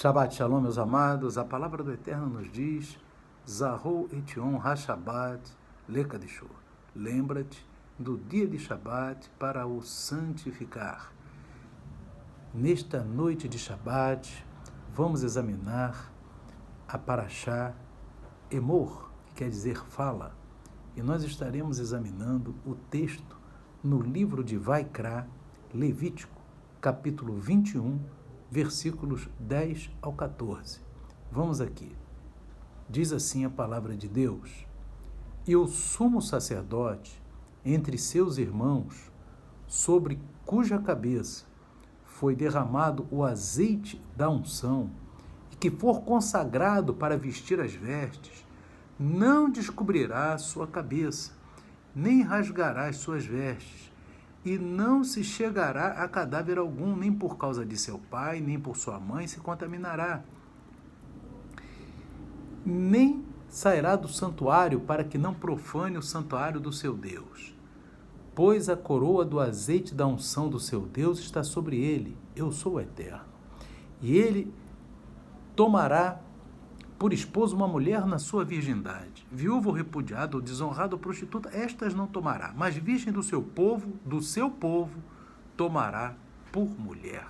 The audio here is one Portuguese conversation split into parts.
Shabbat Shalom, meus amados. A palavra do Eterno nos diz: Zahou etion ha-Shabbat lekadishô. Lembra-te do dia de Shabbat para o santificar. Nesta noite de Shabbat, vamos examinar a Parashá Emor, que quer dizer fala. E nós estaremos examinando o texto no livro de Vaikra, Levítico, capítulo 21, versículos 10 ao 14. Vamos aqui. Diz assim a palavra de Deus: E o sumo sacerdote, entre seus irmãos, sobre cuja cabeça foi derramado o azeite da unção, e que for consagrado para vestir as vestes, não descobrirá sua cabeça, nem rasgará as suas vestes, e não se chegará a cadáver algum, nem por causa de seu pai, nem por sua mãe se contaminará. Nem sairá do santuário para que não profane o santuário do seu Deus. Pois a coroa do azeite da unção do seu Deus está sobre ele. Eu sou o Eterno. E ele tomará por esposa uma mulher na sua virgindade. Viúva ou repudiada, ou desonrada ou prostituta, estas não tomará. Mas virgem do seu povo, tomará por mulher.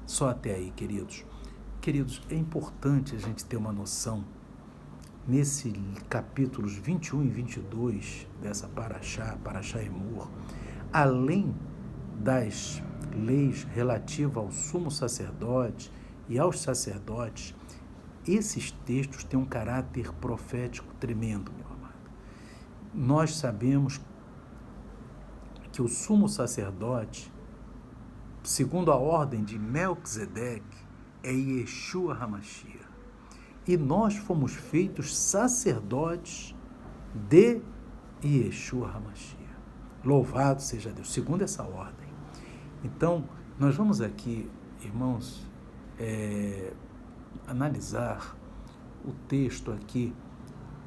Só até aí, queridos. Queridos, é importante a gente ter uma noção, nesse capítulos 21 e 22 dessa Parashá Emor, além das leis relativas ao sumo sacerdote e aos sacerdotes, esses textos têm um caráter profético tremendo, meu amado. Nós sabemos que o sumo sacerdote, segundo a ordem de Melquisedeque, é Yeshua HaMashiach. E nós fomos feitos sacerdotes de Yeshua HaMashiach. Louvado seja Deus, segundo essa ordem. Então, nós vamos aqui, irmãos, analisar o texto aqui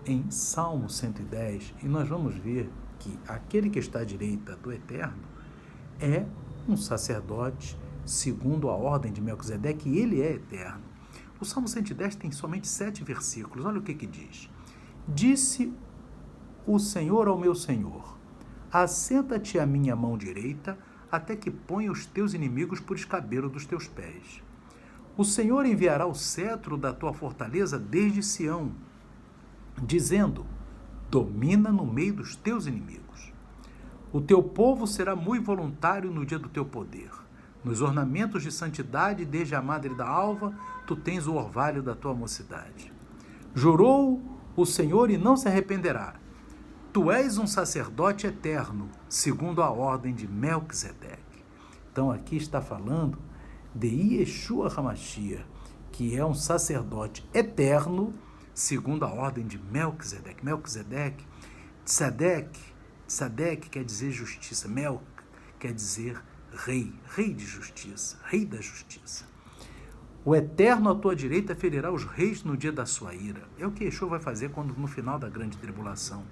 em Salmo 110, e nós vamos ver que aquele que está à direita do Eterno é um sacerdote segundo a ordem de Melquisedeque, e ele é eterno. O Salmo 110 tem somente 7 versículos. Olha o que diz. Disse o Senhor ao meu Senhor: assenta-te à minha mão direita, até que ponha os teus inimigos por escabelo dos teus pés. O Senhor enviará o cetro da tua fortaleza desde Sião, dizendo: domina no meio dos teus inimigos. O teu povo será muito voluntário no dia do teu poder. Nos ornamentos de santidade, desde a madre da alva, tu tens o orvalho da tua mocidade. Jurou o Senhor e não se arrependerá. Tu és um sacerdote eterno, segundo a ordem de Melquisedeque. Então aqui está falando de Yeshua HaMashiach, que é um sacerdote eterno, segundo a ordem de Melquisedeque. Melquisedeque, Tzadek quer dizer justiça, Melk quer dizer rei, rei de justiça, rei da justiça. O Eterno à tua direita ferirá os reis no dia da sua ira. É o que Yeshua vai fazer quando no final da grande tribulação.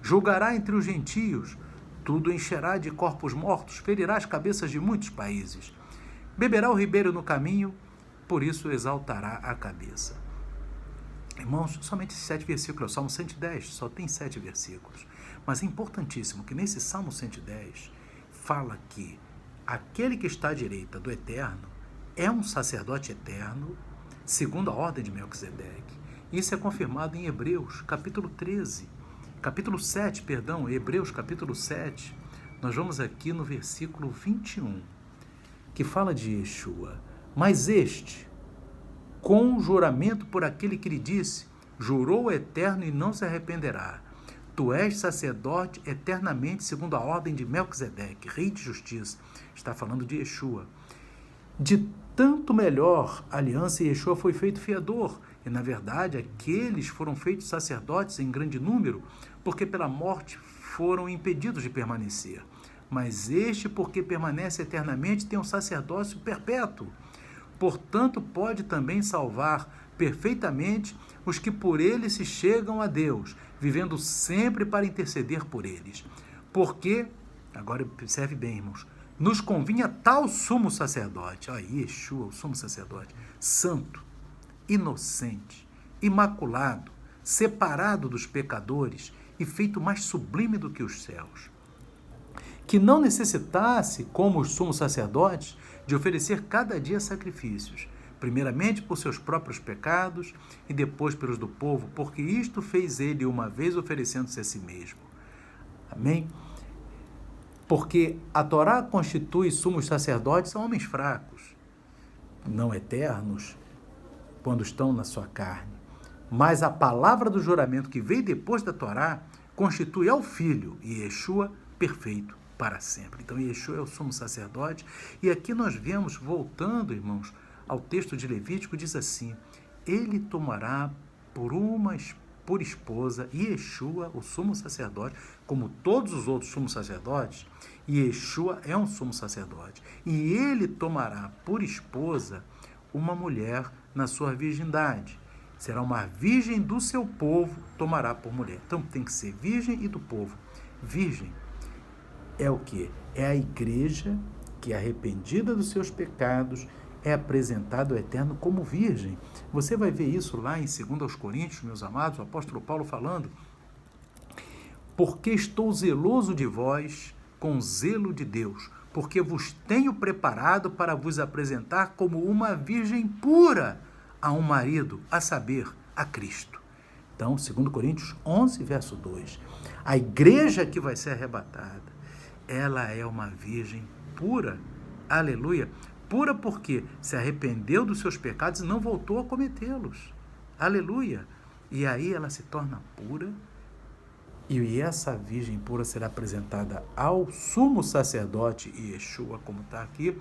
Julgará entre os gentios, tudo encherá de corpos mortos, ferirá as cabeças de muitos países. Beberá o ribeiro no caminho, por isso exaltará a cabeça. Irmãos, somente 7 versículos, o Salmo 110 só tem 7 versículos. Mas é importantíssimo que nesse Salmo 110 fala que aquele que está à direita do Eterno é um sacerdote eterno, segundo a ordem de Melquisedeque. Isso é confirmado em Hebreus, capítulo 7, Hebreus, capítulo 7. Nós vamos aqui no versículo 21, que fala de Yeshua. Mas este, com juramento por aquele que lhe disse, jurou o Eterno e não se arrependerá. Tu és sacerdote eternamente, segundo a ordem de Melquisedeque, rei de justiça. Está falando de Yeshua. De tanto melhor aliança, Yeshua foi feito fiador. E, na verdade, aqueles foram feitos sacerdotes em grande número, porque pela morte foram impedidos de permanecer. Mas este, porque permanece eternamente, tem um sacerdócio perpétuo. Portanto, pode também salvar perfeitamente os que por ele se chegam a Deus, vivendo sempre para interceder por eles. Porque, agora observe bem, irmãos, nos convinha tal sumo sacerdote, Yeshua, o sumo sacerdote, santo, inocente, imaculado, separado dos pecadores e feito mais sublime do que os céus, que não necessitasse, como os sumos sacerdotes, de oferecer cada dia sacrifícios, primeiramente por seus próprios pecados e depois pelos do povo, porque isto fez ele uma vez oferecendo-se a si mesmo. Amém? Porque a Torá constitui sumos sacerdotes a homens fracos, não eternos, quando estão na sua carne. Mas a palavra do juramento que veio depois da Torá constitui ao Filho, Yeshua, perfeito para sempre. Então, Yeshua é o sumo sacerdote. E aqui nós vemos, voltando, irmãos, ao texto de Levítico, diz assim: ele tomará por esposa Yeshua, o sumo sacerdote, como todos os outros sumos sacerdotes. Yeshua é um sumo sacerdote. E ele tomará por esposa uma mulher na sua virgindade. Será uma virgem do seu povo, tomará por mulher. Então tem que ser virgem e do povo. Virgem é o quê? É a igreja que, arrependida dos seus pecados, é apresentada ao Eterno como virgem. Você vai ver isso lá em 2 Coríntios, meus amados, o apóstolo Paulo falando: porque estou zeloso de vós com zelo de Deus, porque vos tenho preparado para vos apresentar como uma virgem pura a um marido, a saber, a Cristo. Então, 2 Coríntios 11, verso 2. A igreja que vai ser arrebatada, ela é uma virgem pura. Aleluia. Pura porque se arrependeu dos seus pecados e não voltou a cometê-los. Aleluia. E aí ela se torna pura. E essa virgem pura será apresentada ao sumo sacerdote Yeshua, como está aqui.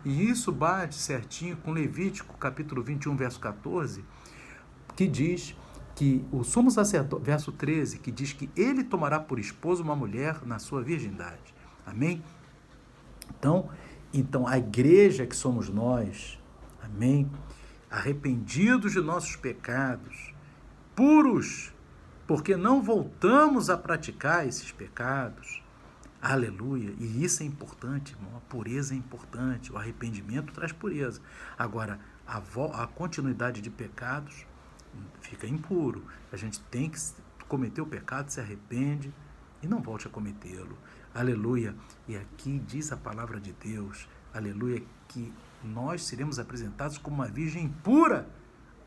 E isso bate certinho com Levítico, capítulo 21, verso 14, que diz que o sumo sacerdote, verso 13, que diz que ele tomará por esposa uma mulher na sua virgindade. Amém? Então a igreja que somos nós, amém? Arrependidos de nossos pecados, puros, porque não voltamos a praticar esses pecados. Aleluia. E isso é importante, irmão. A pureza é importante. O arrependimento traz pureza. Agora, a continuidade de pecados fica impuro. A gente tem que cometer o pecado, se arrepende e não volte a cometê-lo. Aleluia. E aqui diz a palavra de Deus, aleluia, que nós seremos apresentados como uma virgem pura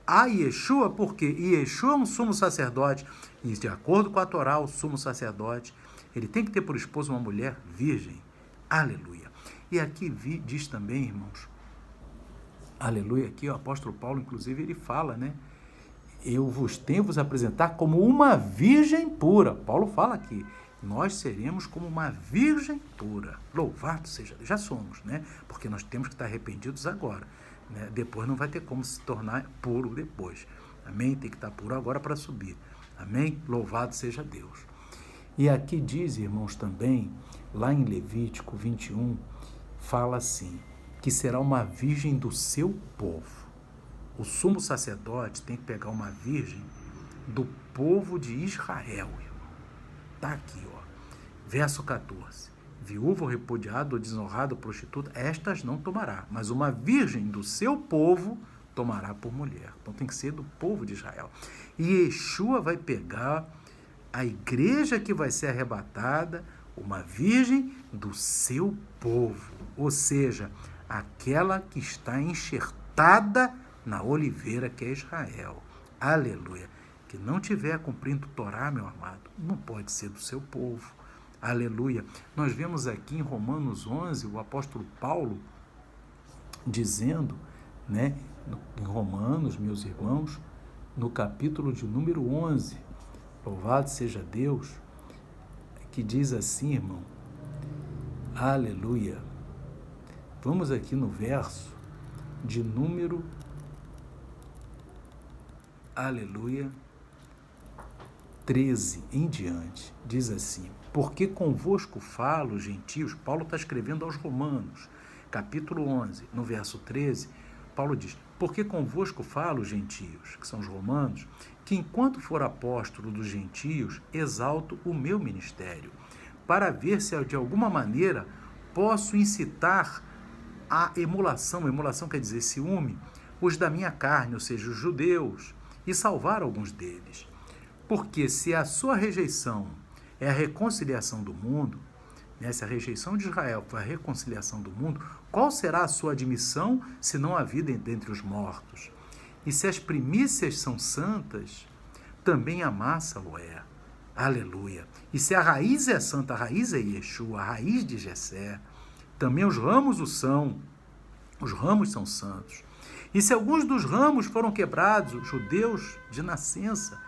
a Yeshua, porque Yeshua é um sumo sacerdote, e de acordo com a Torá, o sumo sacerdote, ele tem que ter por esposa uma mulher virgem. Aleluia. E aqui diz também, irmãos, aleluia, aqui o apóstolo Paulo, inclusive, ele fala, né? Eu vos tenho vos apresentar como uma virgem pura. Paulo fala aqui, nós seremos como uma virgem pura. Louvado seja Deus. Já somos, né? Porque nós temos que estar arrependidos agora, né? Depois não vai ter como se tornar puro depois. Amém? Tem que estar puro agora para subir. Amém? Louvado seja Deus. E aqui diz, irmãos, também, lá em Levítico 21, fala assim, que será uma virgem do seu povo. O sumo sacerdote tem que pegar uma virgem do povo de Israel. Está aqui, ó. Verso 14. Viúva ou repudiada ou desonrada ou prostituta, estas não tomará, mas uma virgem do seu povo tomará por mulher. Então tem que ser do povo de Israel. E Yeshua vai pegar a igreja que vai ser arrebatada, uma virgem do seu povo, ou seja, aquela que está enxertada na oliveira que é Israel. Aleluia. Que não tiver cumprindo Torá, meu amado, não pode ser do seu povo. Aleluia. Nós vemos aqui em Romanos 11, o apóstolo Paulo dizendo, né, em Romanos, meus irmãos, no capítulo de número 11, louvado seja Deus, que diz assim, irmão, aleluia. Vamos aqui no verso de número, aleluia, 13 em diante, diz assim, porque convosco falo, gentios, Paulo está escrevendo aos Romanos, capítulo 11, no verso 13, Paulo diz, porque convosco falo, gentios, que são os romanos, que enquanto for apóstolo dos gentios, exalto o meu ministério, para ver se de alguma maneira posso incitar a emulação quer dizer ciúme, os da minha carne, ou seja, os judeus, e salvar alguns deles. Porque se a sua rejeição é a reconciliação do mundo, né, se a rejeição de Israel foi a reconciliação do mundo, qual será a sua admissão, se não a vida dentre os mortos? E se as primícias são santas, também a massa o é. Aleluia. E se a raiz é santa, a raiz é Yeshua, a raiz de Jessé, também os ramos o são. Os ramos são santos. E se alguns dos ramos foram quebrados, judeus de nascença,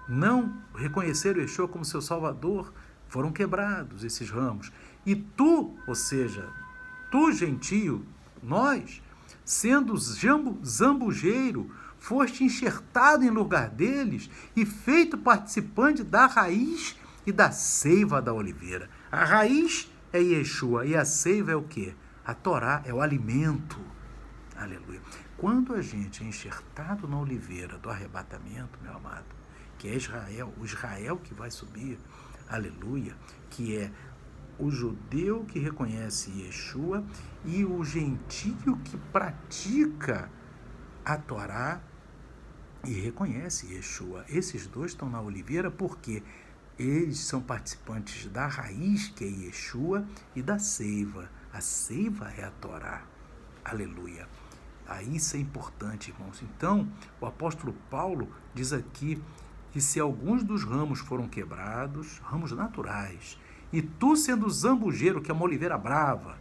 não reconheceram Yeshua como seu Salvador, foram quebrados esses ramos. E tu, ou seja, tu, gentio, nós, sendo zambujeiro, foste enxertado em lugar deles e feito participante da raiz e da seiva da oliveira. A raiz é Yeshua e a seiva é o quê? A Torá, é o alimento. Aleluia. Quando a gente é enxertado na oliveira do arrebatamento, meu amado, que é Israel, o Israel que vai subir, aleluia, que é o judeu que reconhece Yeshua e o gentio que pratica a Torá e reconhece Yeshua. Esses dois estão na oliveira porque eles são participantes da raiz, que é Yeshua, e da seiva. A seiva é a Torá. Aleluia. Aí isso é importante, irmãos. Então, o apóstolo Paulo diz aqui que se alguns dos ramos foram quebrados, ramos naturais, e tu, sendo zambujeiro, que é uma oliveira brava,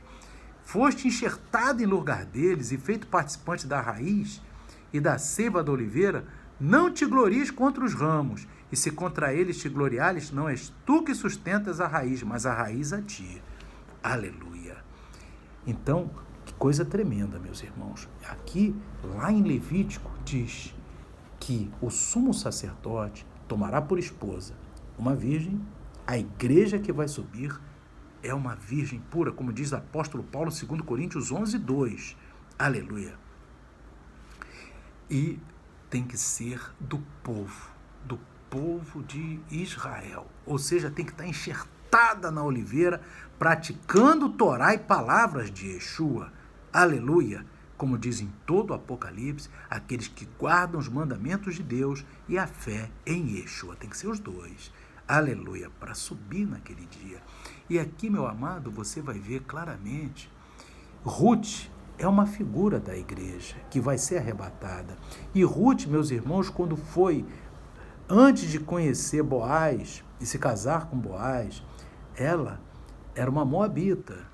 foste enxertado em lugar deles e feito participante da raiz e da seiva da oliveira, não te glories contra os ramos, e se contra eles te gloriares, não és tu que sustentas a raiz, mas a raiz a ti. Aleluia. Então, que coisa tremenda, meus irmãos. Aqui, lá em Levítico, diz que o sumo sacerdote tomará por esposa uma virgem, a igreja que vai subir é uma virgem pura, como diz o apóstolo Paulo, 2 Coríntios 11:2. Aleluia. E tem que ser do povo de Israel. Ou seja, tem que estar enxertada na oliveira, praticando Torá e palavras de Yeshua. Aleluia. Como diz em todo o Apocalipse, aqueles que guardam os mandamentos de Deus e a fé em Yeshua. Tem que ser os dois. Aleluia. Para subir naquele dia. E aqui, meu amado, você vai ver claramente, Ruth é uma figura da igreja que vai ser arrebatada. E Ruth, meus irmãos, quando foi, antes de conhecer Boaz e se casar com Boaz, ela era uma moabita.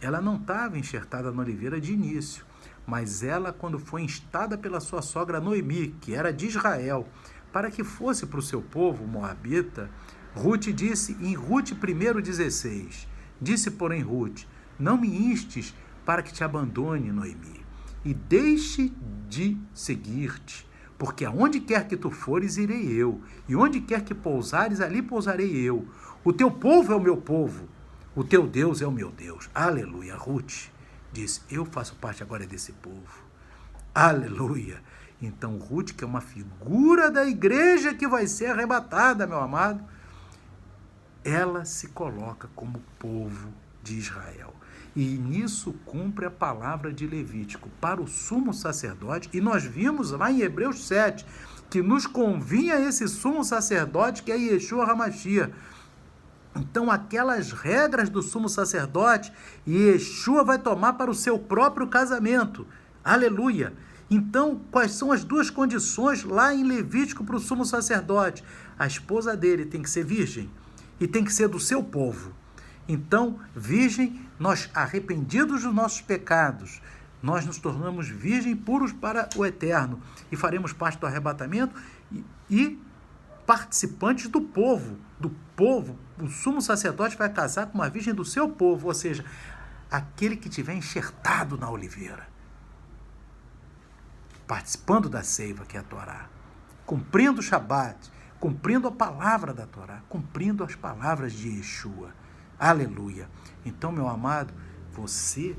Ela não estava enxertada na oliveira de início, mas ela, quando foi instada pela sua sogra Noemi, que era de Israel, para que fosse para o seu povo moabita, Ruth disse em Ruth 1:16, disse, porém, Ruth, não me instes para que te abandone, Noemi, e deixe de seguir-te, porque aonde quer que tu fores, irei eu, e onde quer que pousares, ali pousarei eu. O teu povo é o meu povo, o teu Deus é o meu Deus. Aleluia. Ruth disse, eu faço parte agora desse povo. Aleluia. Então, Ruth, que é uma figura da igreja que vai ser arrebatada, meu amado, ela se coloca como povo de Israel. E nisso cumpre a palavra de Levítico para o sumo sacerdote. E nós vimos lá em Hebreus 7 que nos convinha esse sumo sacerdote que é Yeshua HaMashiach. Então, aquelas regras do sumo sacerdote, Yeshua vai tomar para o seu próprio casamento. Aleluia! Então, quais são as duas condições lá em Levítico para o sumo sacerdote? A esposa dele tem que ser virgem e tem que ser do seu povo. Então, virgem, nós arrependidos dos nossos pecados, nós nos tornamos virgem puros para o eterno e faremos parte do arrebatamento e participantes do povo. O sumo sacerdote vai casar com uma virgem do seu povo, ou seja, aquele que tiver enxertado na oliveira, participando da seiva, que é a Torá, cumprindo o Shabat, cumprindo a palavra da Torá, cumprindo as palavras de Yeshua. Aleluia. Então, meu amado, você,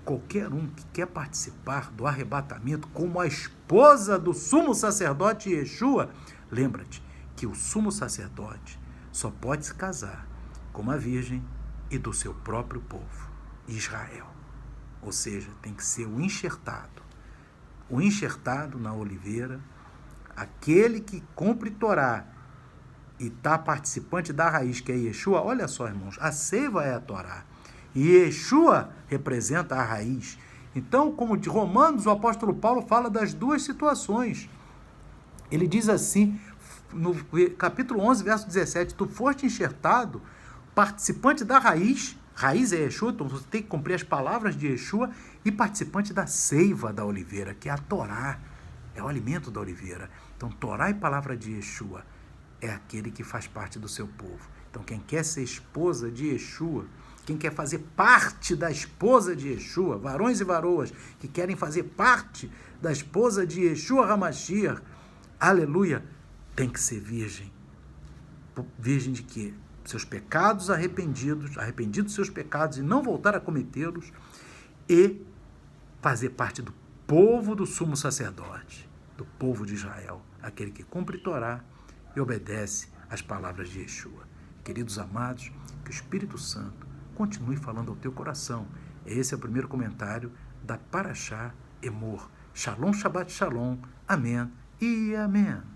qualquer um que quer participar do arrebatamento como a esposa do sumo sacerdote Yeshua, lembra-te que o sumo sacerdote só pode se casar com uma virgem e do seu próprio povo, Israel. Ou seja, tem que ser o enxertado na oliveira, aquele que cumpre Torá e está participante da raiz, que é Yeshua. Olha só, irmãos, a seiva é a Torá e Yeshua representa a raiz. Então, como de Romanos, o apóstolo Paulo fala das duas situações. Ele diz assim, no capítulo 11, verso 17, tu foste enxertado, participante da raiz é Yeshua, então você tem que cumprir as palavras de Yeshua, e participante da seiva da oliveira, que é a Torá, é o alimento da oliveira. Então, Torá e palavra de Yeshua é aquele que faz parte do seu povo. Então, quem quer ser esposa de Yeshua, quem quer fazer parte da esposa de Yeshua, varões e varoas que querem fazer parte da esposa de Yeshua HaMashiach, aleluia, tem que ser virgem. Virgem de quê? Seus pecados arrependidos dos seus pecados e não voltar a cometê-los, e fazer parte do povo do sumo sacerdote, do povo de Israel, aquele que cumpre Torá e obedece às palavras de Yeshua. Queridos amados, que o Espírito Santo continue falando ao teu coração. Esse é o primeiro comentário da Parashá Emor. Shalom, Shabbat Shalom. Amém e amém.